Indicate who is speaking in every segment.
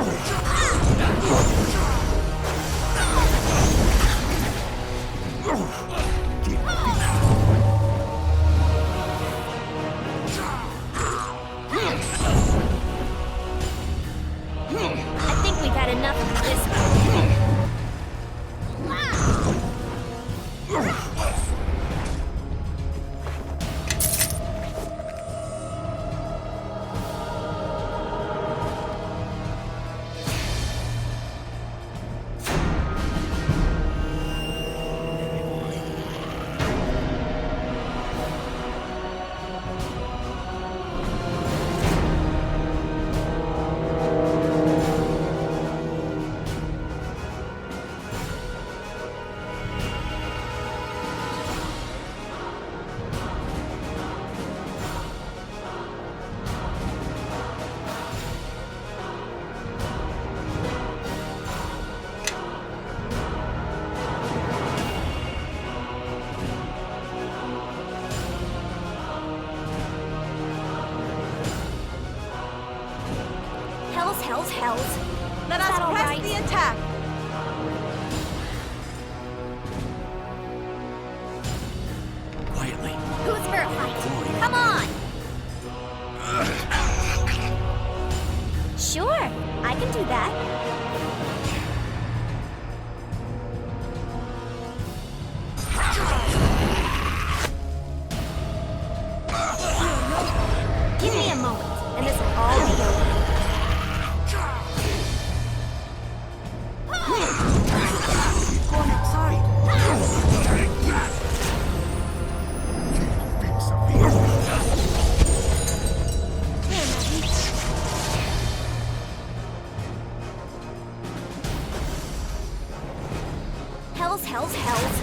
Speaker 1: I think we've had enough of this one. Hells.
Speaker 2: Let us press the attack.
Speaker 3: Quietly.
Speaker 1: Who's for a fight? Come on! Sure, I can do that. Give me a moment, and this will all be over. Hells.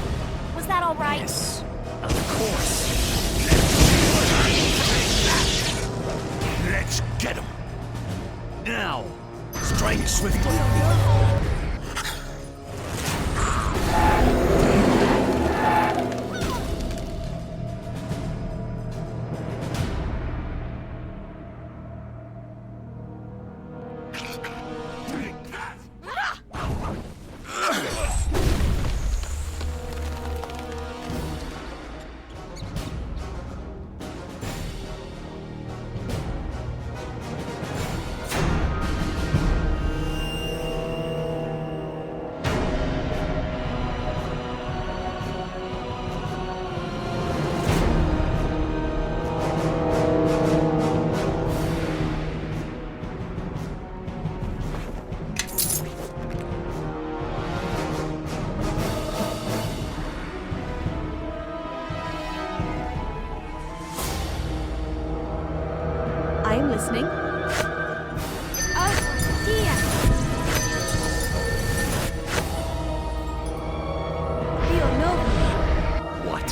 Speaker 1: Was that all right?
Speaker 3: Yes, of course. Let's get him. Now, strike swiftly.
Speaker 2: I am listening.
Speaker 3: What?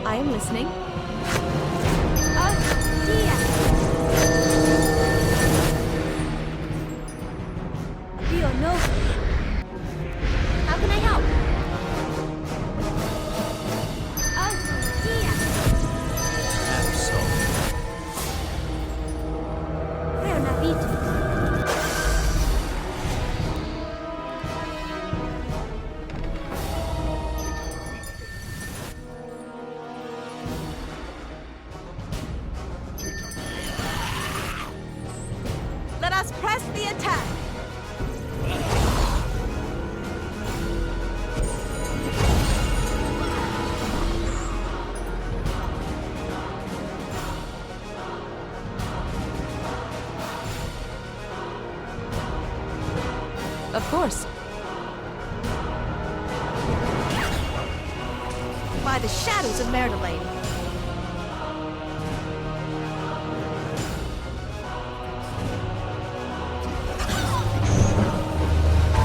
Speaker 2: I am listening. Let us press the attack. Of course. By the shadows of Merdelaine.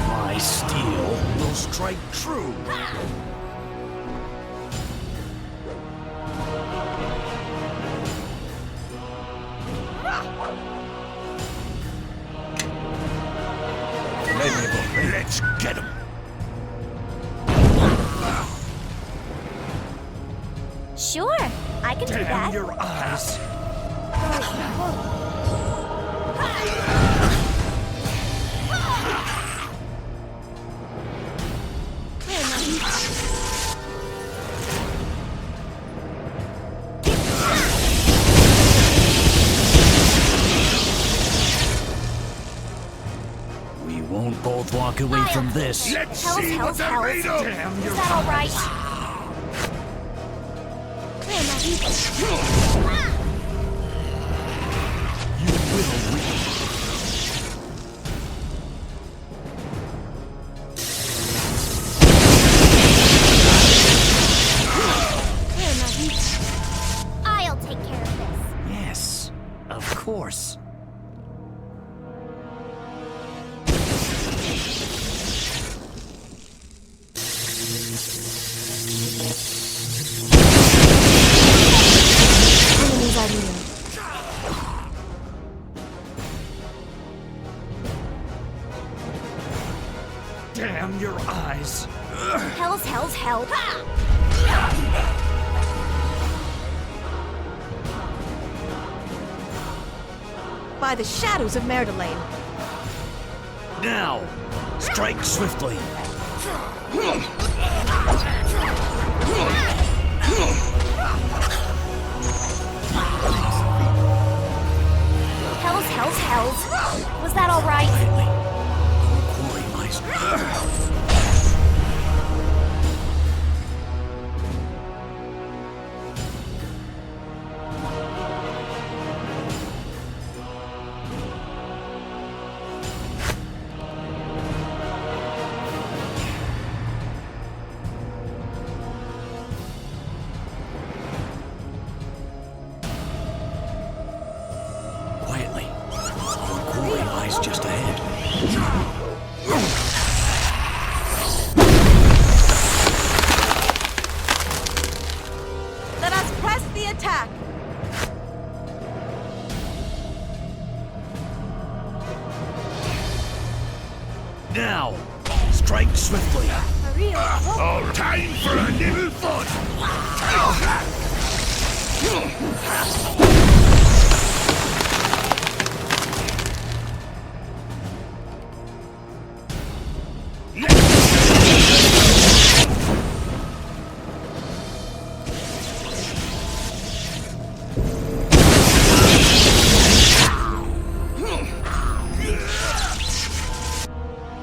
Speaker 3: My steel will strike true. Let's get him.
Speaker 1: Sure, I can do
Speaker 3: Damn
Speaker 1: that.
Speaker 3: your eyes. We won't both walk away from this.
Speaker 1: Hells, hells, hells.
Speaker 3: Damn
Speaker 1: Is
Speaker 3: your
Speaker 1: that all right?
Speaker 3: You will win.
Speaker 1: I'll take care of this.
Speaker 3: Yes, of course.
Speaker 2: Enemies are near.
Speaker 3: Damn your eyes.
Speaker 1: Hells, hells, hells.
Speaker 2: By the shadows of Merdelaine.
Speaker 3: Now, strike swiftly.
Speaker 1: Hells, hells, hells. Was that all right?
Speaker 3: Quarry mice. Quietly. Quarry lies just ahead.
Speaker 2: Let us press the attack.
Speaker 3: Now, strike swiftly.
Speaker 1: For real.
Speaker 3: Time for a little fun.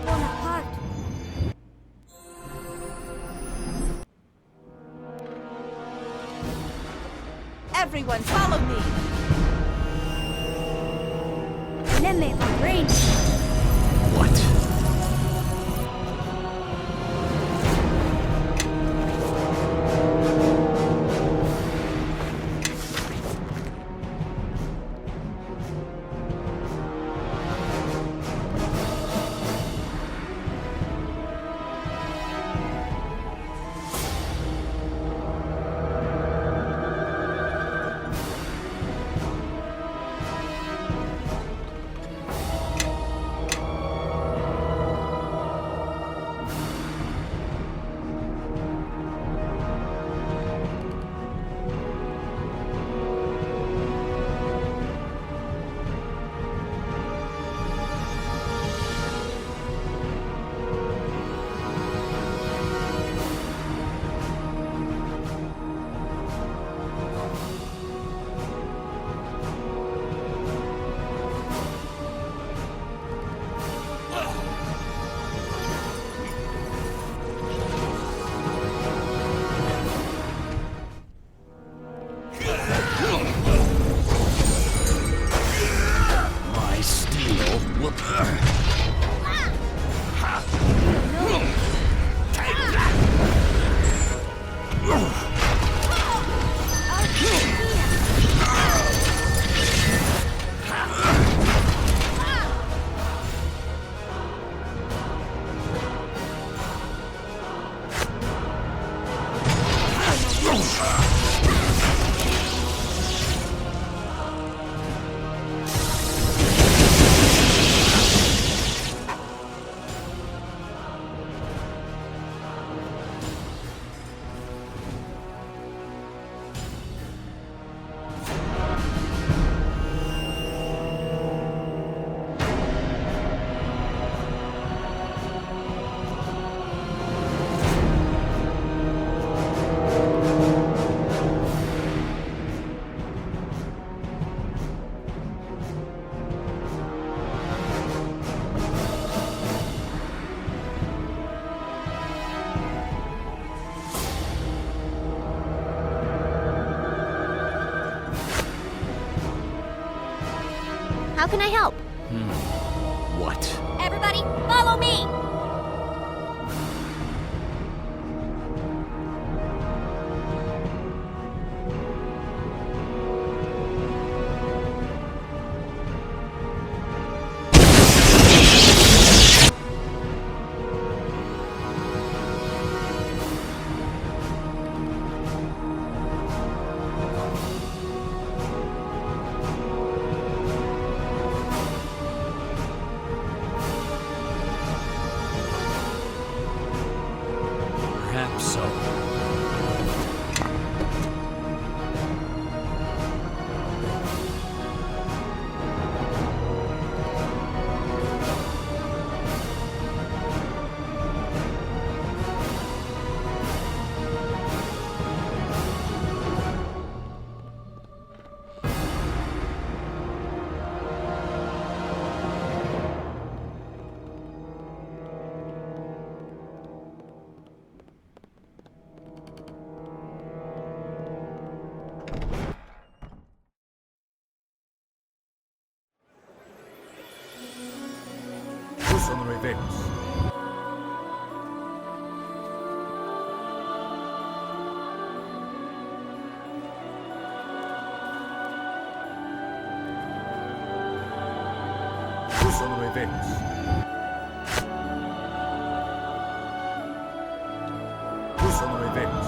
Speaker 1: Torn apart.
Speaker 2: Everyone, follow me.
Speaker 1: Neverwinter.
Speaker 3: What?
Speaker 1: How can I help?
Speaker 3: What?
Speaker 1: Everybody, follow me!
Speaker 3: Perhaps so. Sono revenos. Sono revenos. Sono revenos.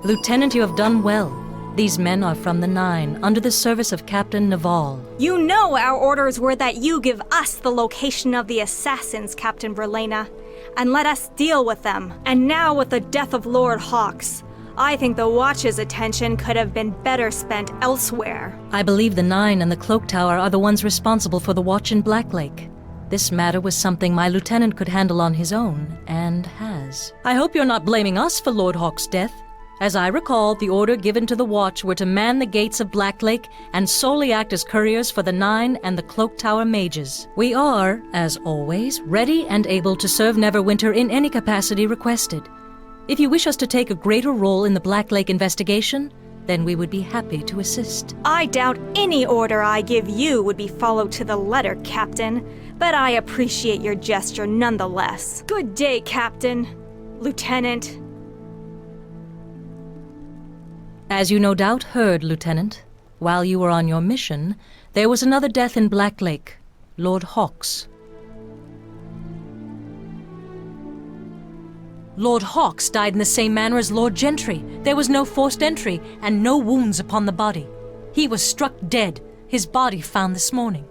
Speaker 4: Lieutenant, you have done well. These men are from the Nine, under the service of Captain Naval.
Speaker 5: You know our orders were that you give us the location of the assassins, Captain Verlaine, and let us deal with them. And now with the death of Lord Hawks, I think the Watch's attention could have been better spent elsewhere.
Speaker 4: I believe the Nine and the Cloak Tower are the ones responsible for the Watch in Black Lake. This matter was something my lieutenant could handle on his own, and has. I hope you're not blaming us for Lord Hawks' death. As I recall, the order given to the Watch were to man the gates of Black Lake and solely act as couriers for the Nine and the Cloak Tower mages. We are, as always, ready and able to serve Neverwinter in any capacity requested. If you wish us to take a greater role in the Black Lake investigation, then we would be happy to assist.
Speaker 5: I doubt any order I give you would be followed to the letter, Captain, but I appreciate your gesture nonetheless. Good day, Captain. Lieutenant.
Speaker 4: As you no doubt heard, Lieutenant, while you were on your mission, there was another death in Black Lake, Lord Hawks. Lord Hawks died in the same manner as Lord Gentry. There was no forced entry and no wounds upon the body. He was struck dead, his body found this morning.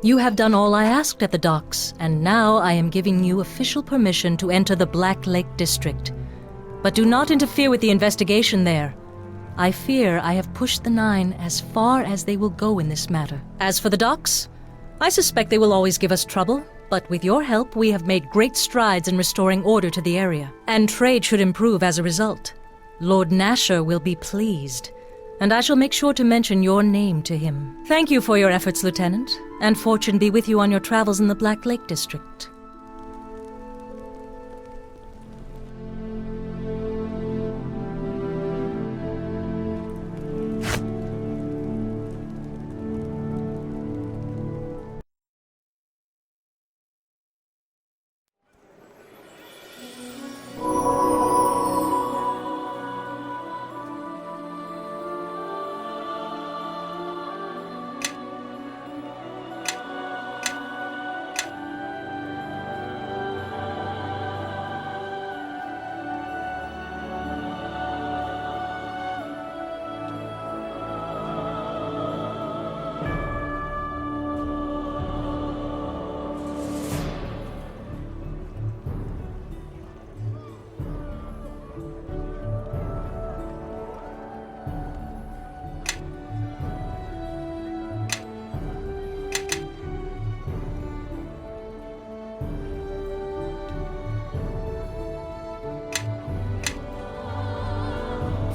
Speaker 4: You have done all I asked at the docks, and now I am giving you official permission to enter the Black Lake District. But do not interfere with the investigation there. I fear I have pushed the Nine as far as they will go in this matter. As for the docks, I suspect they will always give us trouble, but with your help we have made great strides in restoring order to the area, and trade should improve as a result. Lord Nasher will be pleased, and I shall make sure to mention your name to him. Thank you for your efforts, Lieutenant, and fortune be with you on your travels in the Black Lake District.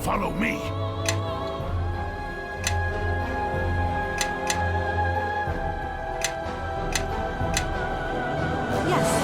Speaker 3: Follow me.
Speaker 2: Yes.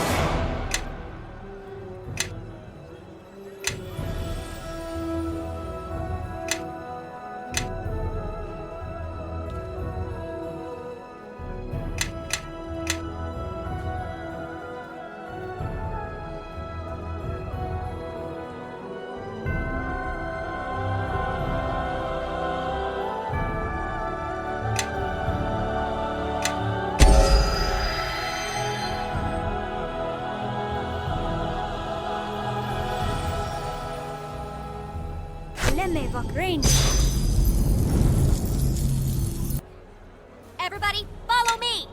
Speaker 1: Everybody, follow me!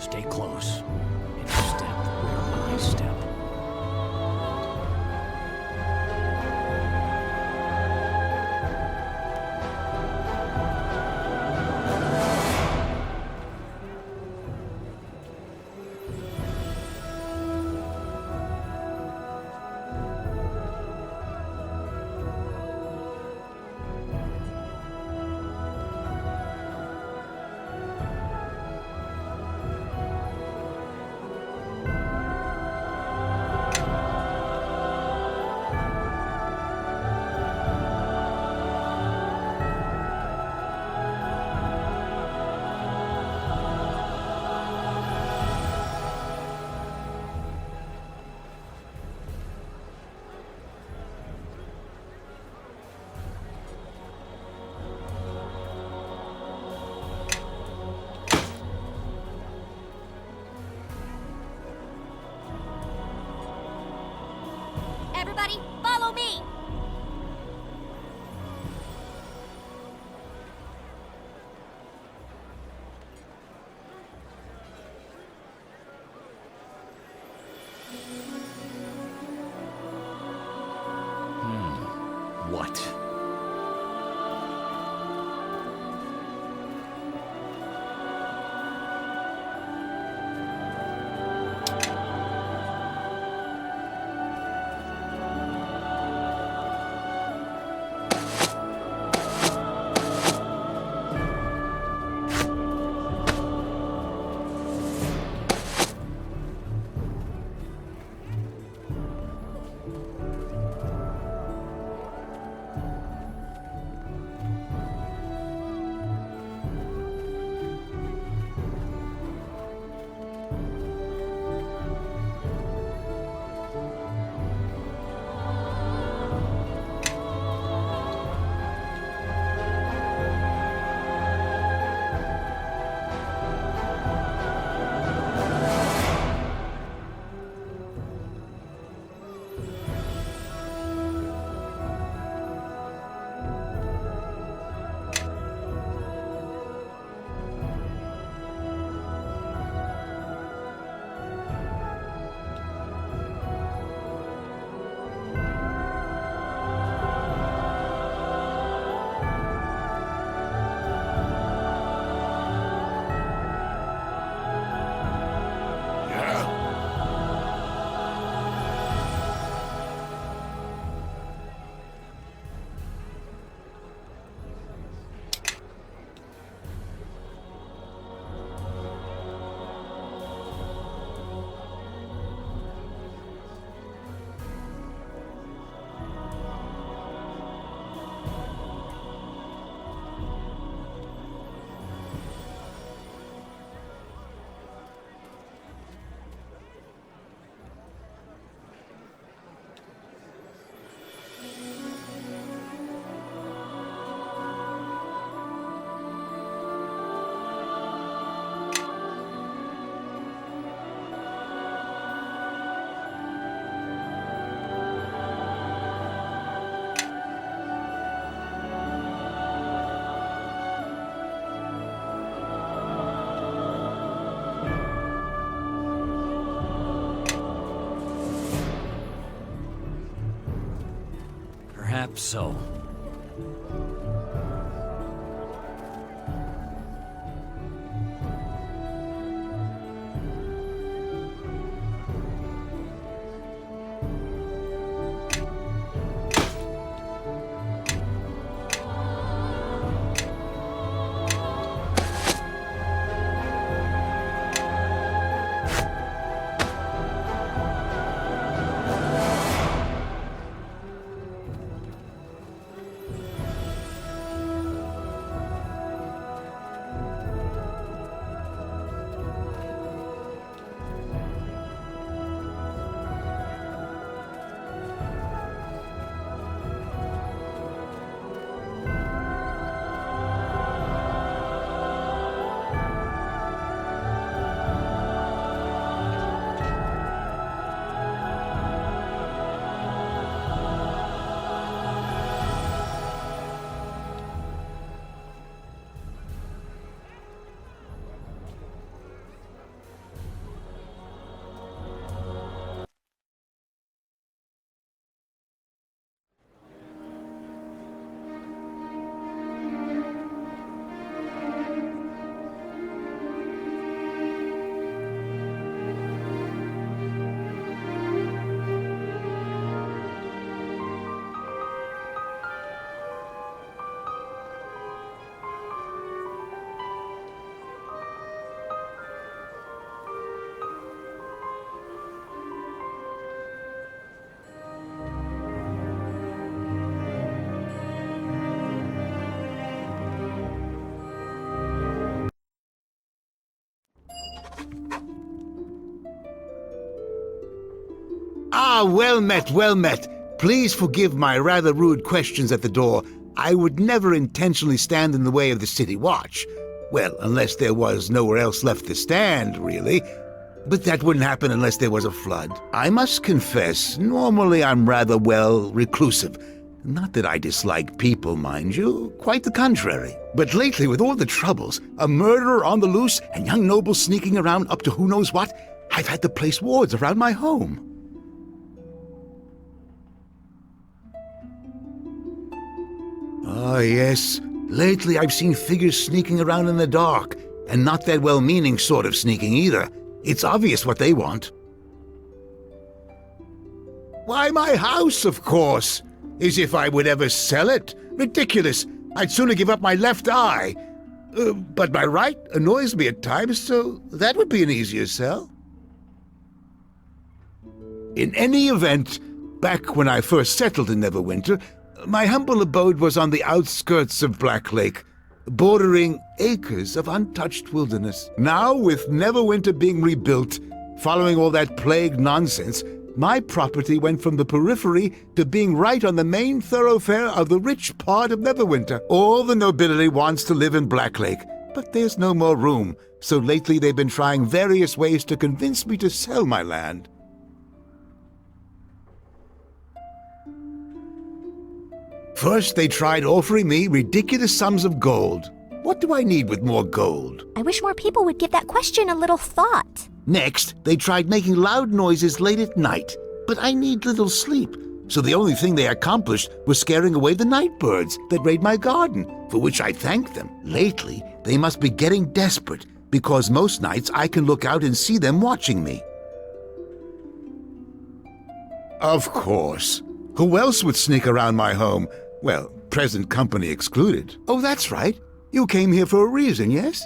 Speaker 3: Stay close. And step where I step.
Speaker 1: Everybody, follow me!
Speaker 3: What? Perhaps so.
Speaker 2: Ah, well met, well met. Please forgive my rather rude questions at the door. I would never intentionally stand in the way of the city watch. Well, unless there was nowhere else left to stand, really. But that wouldn't happen unless there was a flood. I must confess, normally I'm rather, reclusive. Not that I dislike people, mind you, quite the contrary. But lately, with all the troubles, a murderer on the loose and young nobles sneaking around up to who knows what, I've had to place wards around my home. Ah, yes. Lately I've seen figures sneaking around in the dark, and not that well-meaning sort of sneaking either. It's obvious what they want. Why, my house, of course. As if I would ever sell it. Ridiculous. I'd sooner give up my left eye. But my right annoys me at times, so that would be an easier sell. In any event, back when I first settled in Neverwinter, my humble abode was on the outskirts of Black Lake, bordering acres of untouched wilderness. Now, with Neverwinter being rebuilt, following all that plague nonsense, my property went from the periphery to being right on the main thoroughfare of the rich part of Neverwinter. All the nobility wants to live in Black Lake, but there's no more room, so lately they've been trying various ways to convince me to sell my land. First, they tried offering me ridiculous sums of gold. What do I need with more gold?
Speaker 1: I wish more people would give that question a little thought.
Speaker 2: Next, they tried making loud noises late at night, but I need little sleep. So the only thing they accomplished was scaring away the night birds that raid my garden, for which I thanked them. Lately, they must be getting desperate, because most nights I can look out and see them watching me. Of course. Who else would sneak around my home? Well, present company excluded. Oh, that's right. You came here for a reason, yes?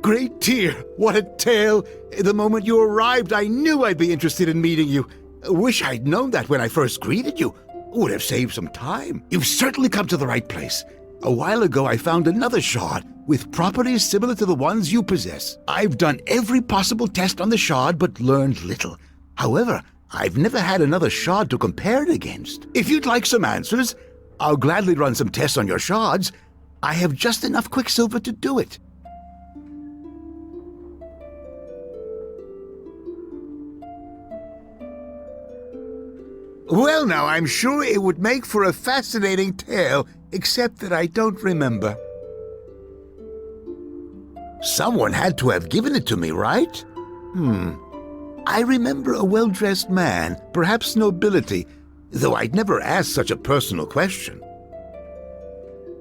Speaker 2: Great dear, what a tale. The moment you arrived, I knew I'd be interested in meeting you. Wish I'd known that when I first greeted you. Would have saved some time. You've certainly come to the right place. A while ago, I found another shard with properties similar to the ones you possess. I've done every possible test on the shard, but learned little. However, I've never had another shard to compare it against. If you'd like some answers, I'll gladly run some tests on your shards. I have just enough quicksilver to do it. Well, now, I'm sure it would make for a fascinating tale, except that I don't remember. Someone had to have given it to me, right? I remember a well-dressed man, perhaps nobility, though I'd never asked such a personal question.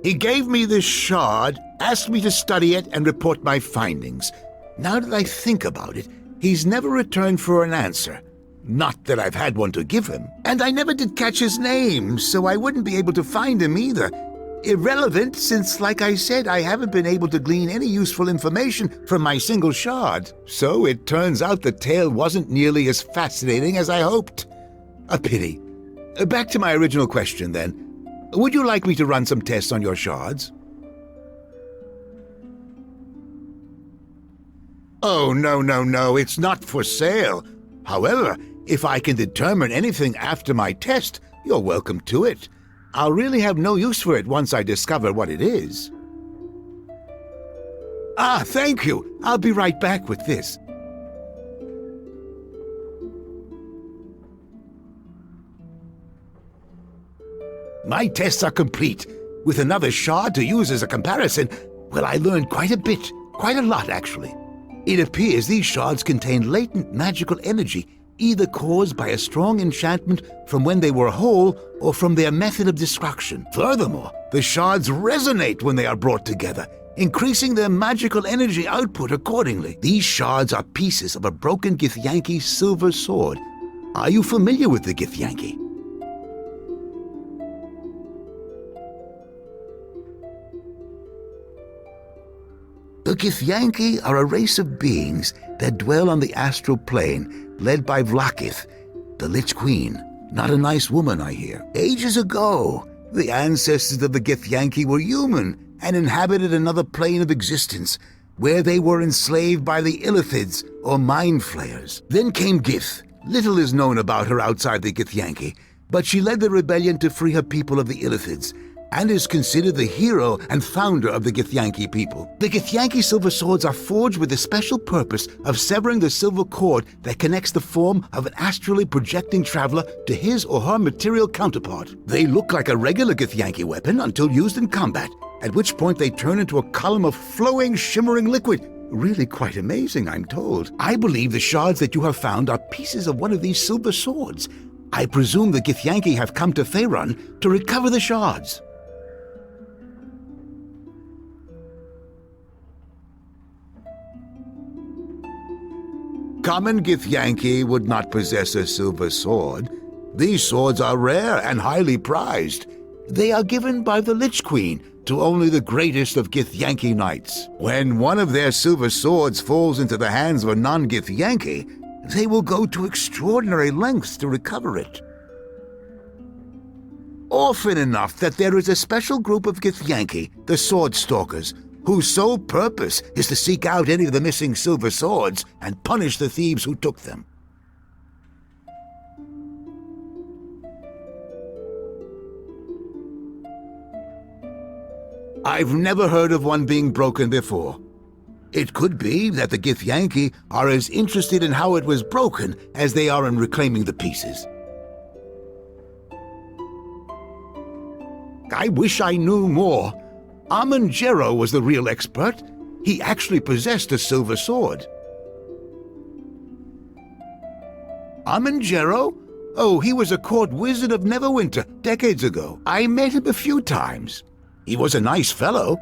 Speaker 2: He gave me this shard, asked me to study it and report my findings. Now that I think about it, he's never returned for an answer. Not that I've had one to give him. And I never did catch his name, so I wouldn't be able to find him either. Irrelevant, since, like I said, I haven't been able to glean any useful information from my single shard. So it turns out the tale wasn't nearly as fascinating as I hoped. A pity. Back to my original question, then. Would you like me to run some tests on your shards? Oh, no, it's not for sale. However, if I can determine anything after my test, you're welcome to it. I'll really have no use for it once I discover what it is. Ah, thank you. I'll be right back with this. My tests are complete. With another shard to use as a comparison, well, I learned quite a bit. Quite a lot, actually. It appears these shards contain latent magical energy, either caused by a strong enchantment from when they were whole or from their method of destruction. Furthermore, the shards resonate when they are brought together, increasing their magical energy output accordingly. These shards are pieces of a broken Githyanki silver sword. Are you familiar with the Githyanki? The Githyanki are a race of beings that dwell on the astral plane, led by Vlakith, the Lich Queen. Not a nice woman, I hear. Ages ago, the ancestors of the Githyanki were human and inhabited another plane of existence. where they were enslaved by the Illithids, or mind flayers. Then came Gith. Little is known about her outside the Githyanki, but she led the rebellion to free her people of the Illithids, and is considered the hero and founder of the Githyanki people. The Githyanki silver swords are forged with the special purpose of severing the silver cord that connects the form of an astrally projecting traveler to his or her material counterpart. They look like a regular Githyanki weapon until used in combat, at which point they turn into a column of flowing, shimmering liquid. Really quite amazing, I'm told. I believe the shards that you have found are pieces of one of these silver swords. I presume the Githyanki have come to Faerun to recover the shards. Common Githyanki would not possess a silver sword. These swords are rare and highly prized. They are given by the Lich Queen to only the greatest of Githyanki knights. When one of their silver swords falls into the hands of a non-Githyanki, they will go to extraordinary lengths to recover it. Often enough that there is a special group of Githyanki, the Sword Stalkers, whose sole purpose is to seek out any of the missing silver swords and punish the thieves who took them. I've never heard of one being broken before. It could be that the Githyanki are as interested in how it was broken as they are in reclaiming the pieces. I wish I knew more. Amon-Jero was the real expert. He actually possessed a silver sword. Amon-Jero? Oh, he was a court wizard of Neverwinter decades ago. I met him a few times. He was a nice fellow,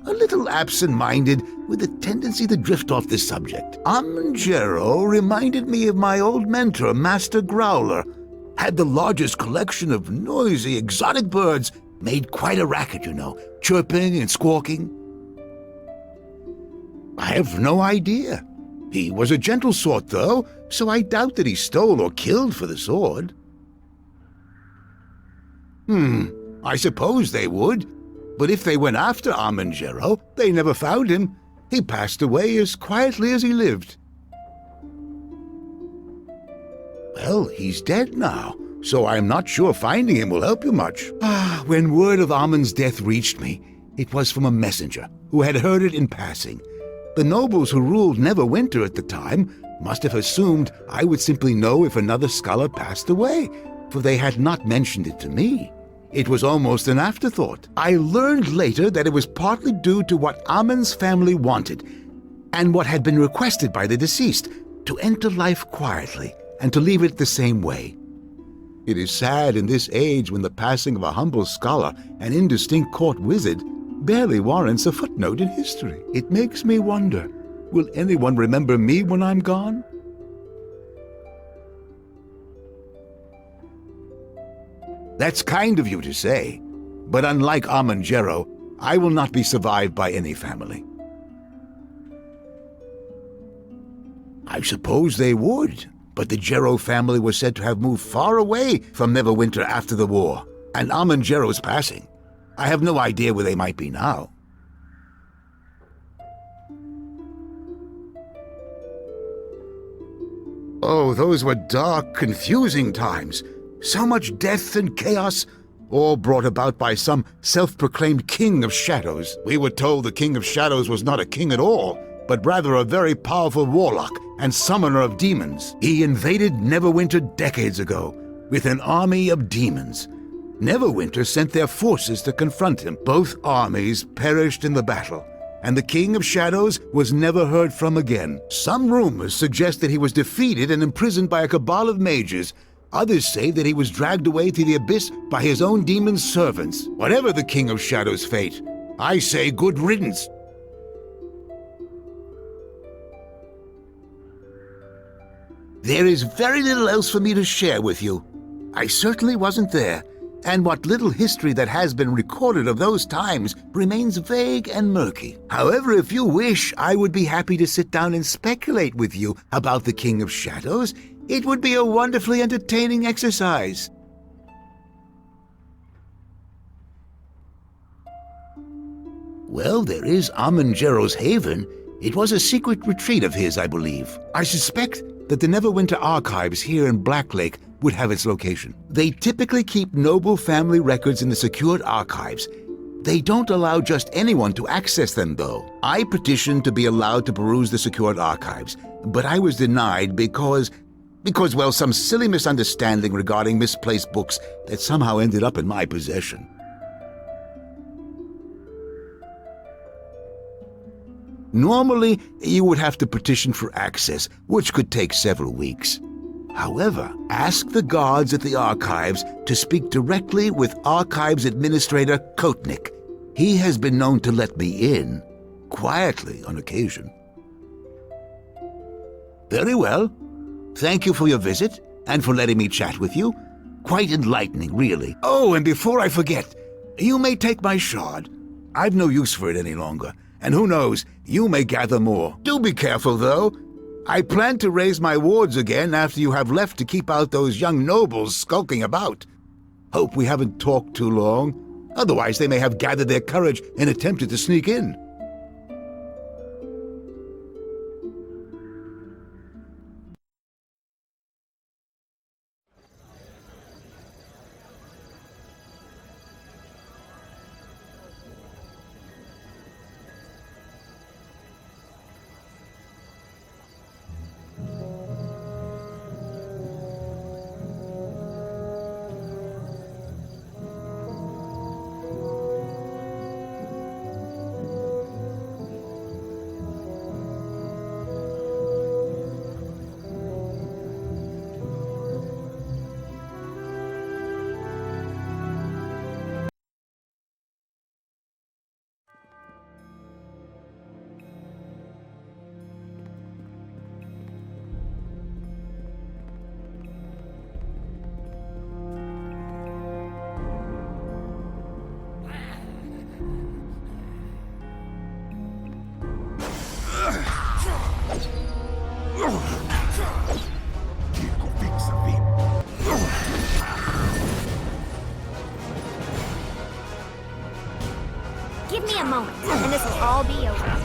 Speaker 2: a little absent-minded with a tendency to drift off the subject. Amon-Jero reminded me of my old mentor, Master Growler. Had the largest collection of noisy, exotic birds. Made quite a racket, you know, chirping and squawking. I have no idea. He was a gentle sort, though, so I doubt that he stole or killed for the sword. I suppose they would. But if they went after Amon-Jero, they never found him. He passed away as quietly as he lived. Well, he's dead now, so I'm not sure finding him will help you much. When word of Amon's death reached me, it was from a messenger who had heard it in passing. The nobles who ruled Neverwinter at the time must have assumed I would simply know if another scholar passed away, for they had not mentioned it to me. It was almost an afterthought. I learned later that it was partly due to what Amon's family wanted, and what had been requested by the deceased, to enter life quietly and to leave it the same way. It is sad in this age when the passing of a humble scholar and indistinct court wizard barely warrants a footnote in history. It makes me wonder, will anyone remember me when I'm gone? That's kind of you to say, but unlike Amon-Jero, I will not be survived by any family. I suppose they would. But the Jero family was said to have moved far away from Neverwinter after the war, and Amon-Jero's passing. I have no idea where they might be now. Oh, those were dark, confusing times. So much death and chaos, all brought about by some self-proclaimed King of Shadows. We were told the King of Shadows was not a king at all, but rather a very powerful warlock and summoner of demons. He invaded Neverwinter decades ago with an army of demons. Neverwinter sent their forces to confront him. Both armies perished in the battle, and the King of Shadows was never heard from again. Some rumors suggest that he was defeated and imprisoned by a cabal of mages. Others say that he was dragged away to the abyss by his own demon servants. Whatever the King of Shadows' fate, I say good riddance. There is very little else for me to share with you. I certainly wasn't there, and what little history that has been recorded of those times remains vague and murky. However, if you wish, I would be happy to sit down and speculate with you about the King of Shadows. It would be a wonderfully entertaining exercise. Well, there is Amon-Jero's Haven. It was a secret retreat of his, I believe. I suspect that the Neverwinter archives here in Blacklake would have its location. They typically keep noble family records in the secured archives. They don't allow just anyone to access them, though. I petitioned to be allowed to peruse the secured archives, but I was denied because, well, some silly misunderstanding regarding misplaced books that somehow ended up in my possession. Normally, you would have to petition for access, which could take several weeks. However, ask the guards at the archives to speak directly with Archives Administrator Kotnik. He has been known to let me in, quietly on occasion. Very well. Thank you for your visit, and for letting me chat with you. Quite enlightening, really. Oh, and before I forget, you may take my shard. I've no use for it any longer. And who knows, you may gather more. Do be careful, though. I plan to raise my wards again after you have left to keep out those young nobles skulking about. Hope we haven't talked too long. Otherwise, they may have gathered their courage and attempted to sneak in.
Speaker 1: Give me a moment, and this will all be over.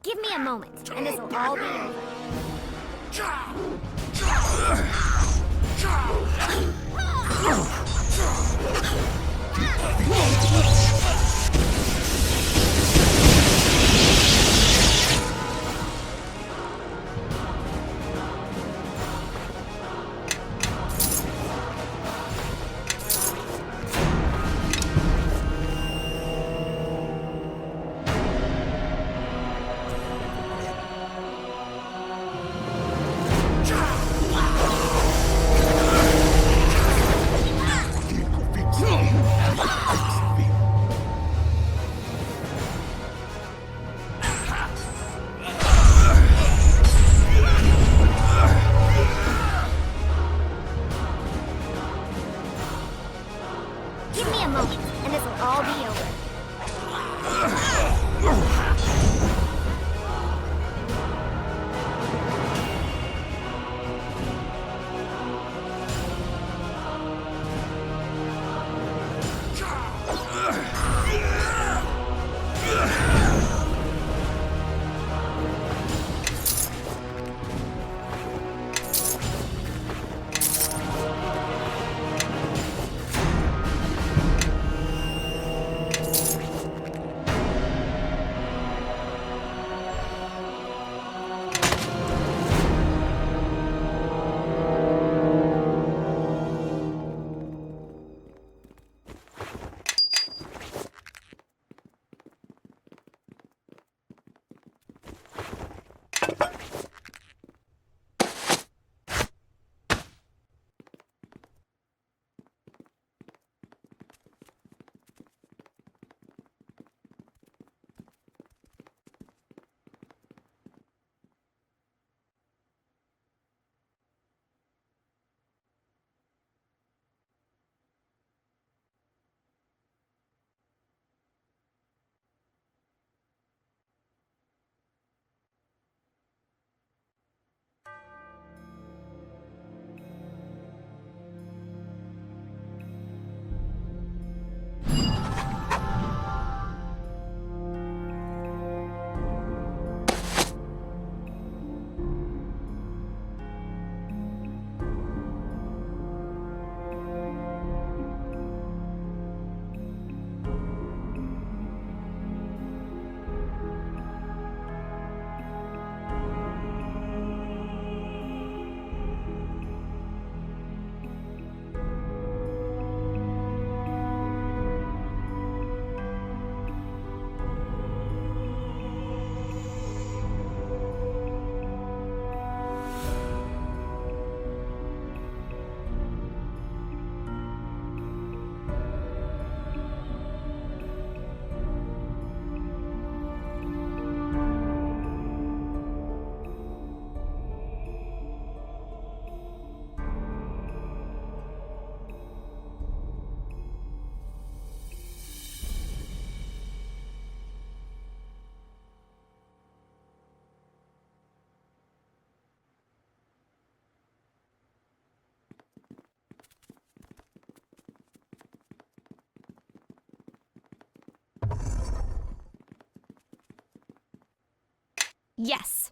Speaker 1: Give me a moment, and this'll all be over. Give me a moment, and this'll all be over. Yes.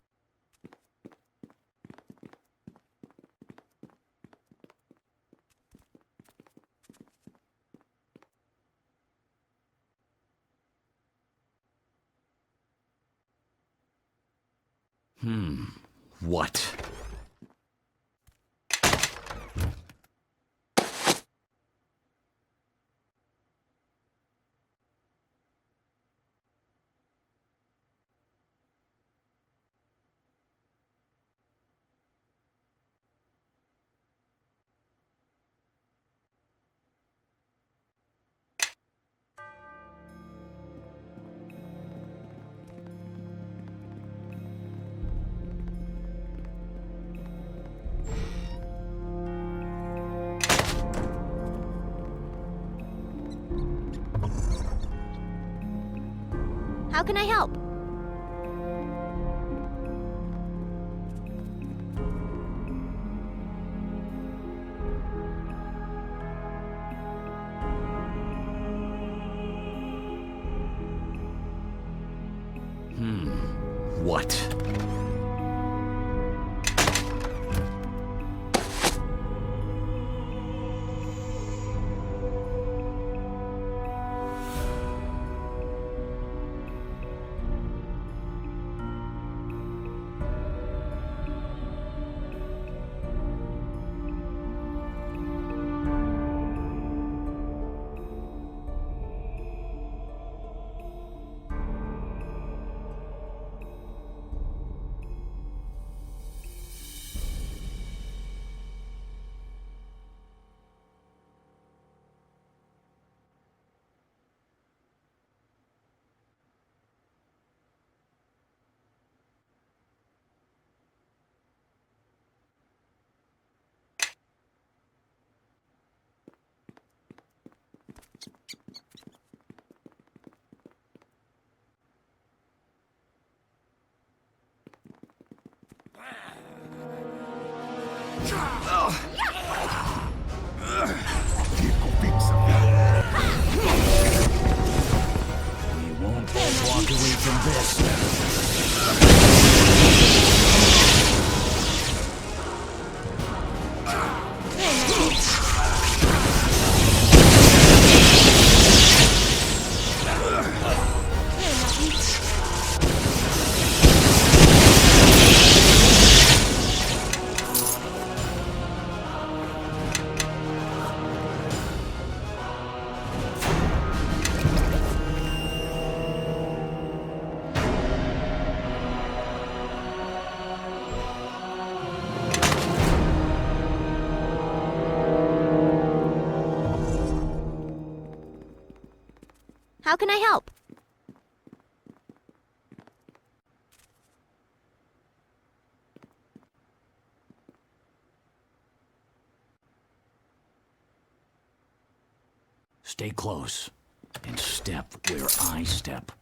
Speaker 3: What?
Speaker 1: How can I help?
Speaker 3: what? We won't walk away from this.
Speaker 1: How can I help?
Speaker 3: Stay close and step where I step.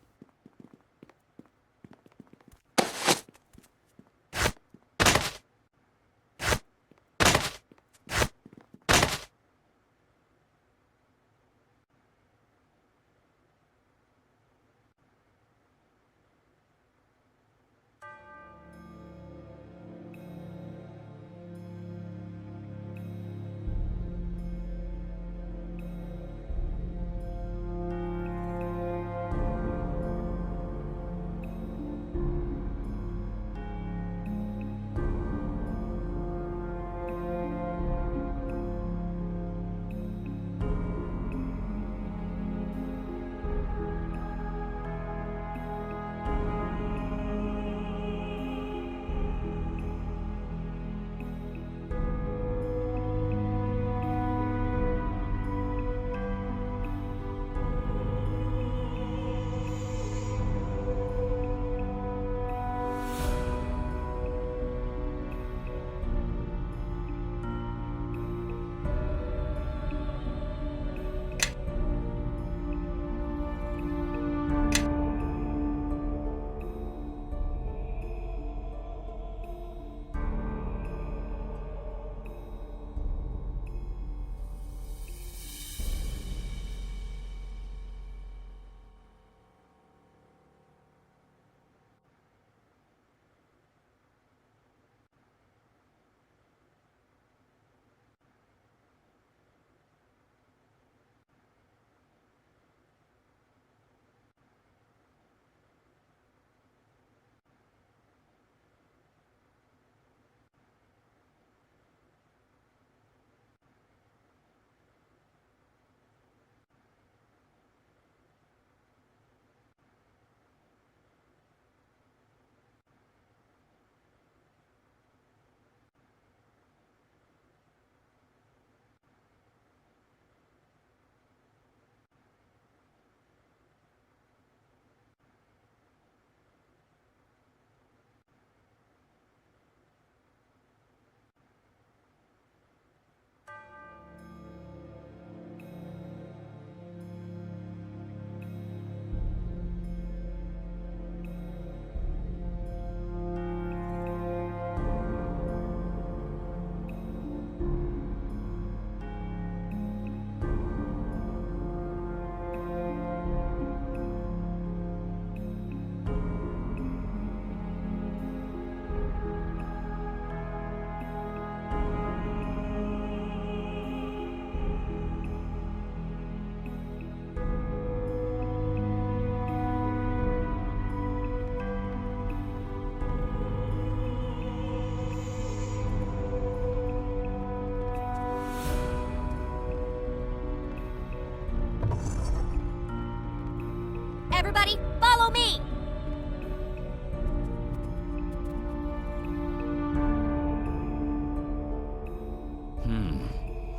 Speaker 1: Everybody, follow me!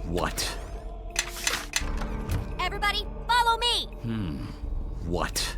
Speaker 3: What?
Speaker 1: Everybody, follow me!
Speaker 3: What?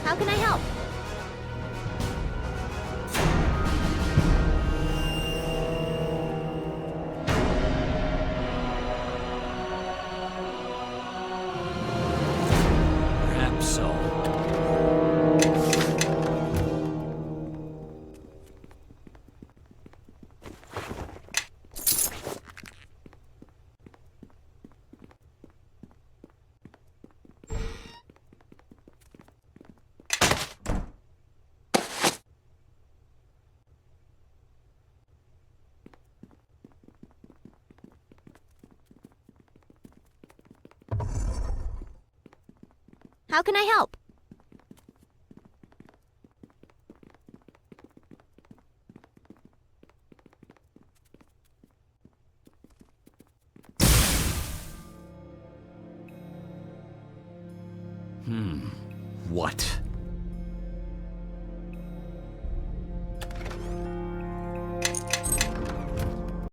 Speaker 1: How can I help?
Speaker 3: Perhaps so.
Speaker 1: How can I help?
Speaker 3: What?